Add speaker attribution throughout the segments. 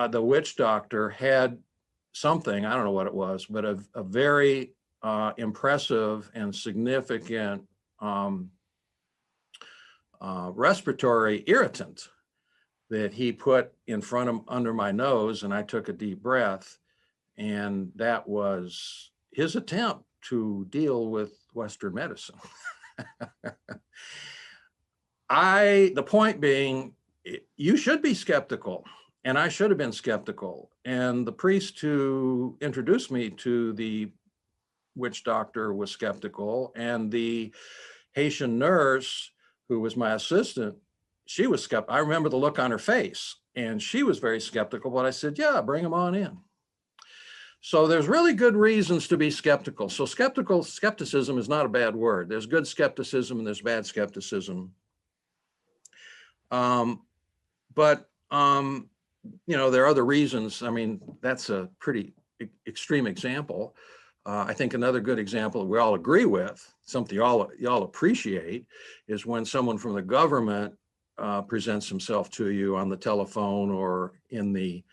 Speaker 1: the witch doctor had something, I don't know what it was, but a very impressive and significant respiratory irritant that he put in front of under my nose, and I took a deep breath, and that was his attempt to deal with Western medicine. The point being, you should be skeptical, and I should have been skeptical. And the priest who introduced me to the witch doctor was skeptical, and the Haitian nurse who was my assistant, she was skeptical. I remember the look on her face, and she was very skeptical, but I said, yeah, bring them on in. So there's really good reasons to be skeptical. So skepticism is not a bad word. There's good skepticism and there's bad skepticism. But there are other reasons. I mean, that's a pretty extreme example. I think another good example that we all agree with, something y'all appreciate, is when someone from the government presents himself to you on the telephone or in the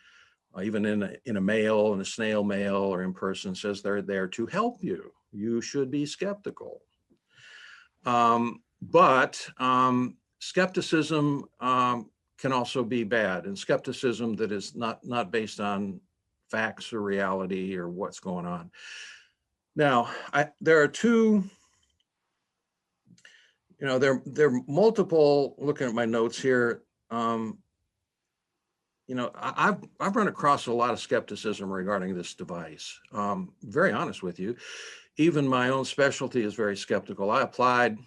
Speaker 1: even in a mail, in a snail mail, or in person, says they're there to help you. You should be skeptical. But skepticism can also be bad, and skepticism that is not based on facts or reality or what's going on. Now, there are two, there are multiple, looking at my notes here, I've run across a lot of skepticism regarding this device. Very honest with you, even my own specialty is very skeptical. I applied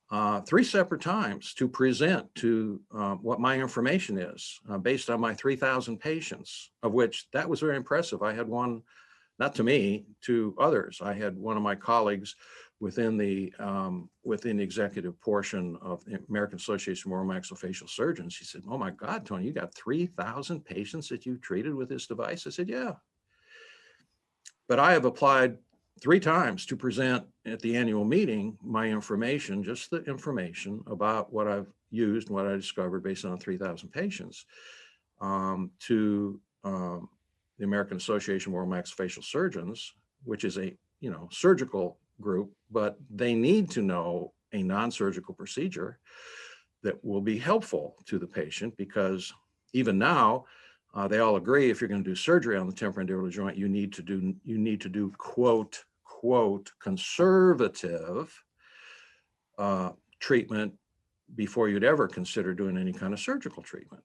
Speaker 1: 3 separate times to present to what my information is based on my 3,000 patients, of which that was very impressive. I had one, not to me, to others. I had one of my colleagues within the executive portion of the American Association of Maxillofacial Surgeons. She said, "Oh my God, Tony, you got 3,000 patients that you treated with this device?" I said, "Yeah." But I have applied 3 times to present at the annual meeting my information, just the information about what I've used and what I discovered based on 3,000 patients to the American Association of Maxillofacial Surgeons, which is a surgical group, but they need to know a non-surgical procedure that will be helpful to the patient, because even now they all agree if you're going to do surgery on the temporomandibular joint, you need to do quote conservative treatment before you'd ever consider doing any kind of surgical treatment.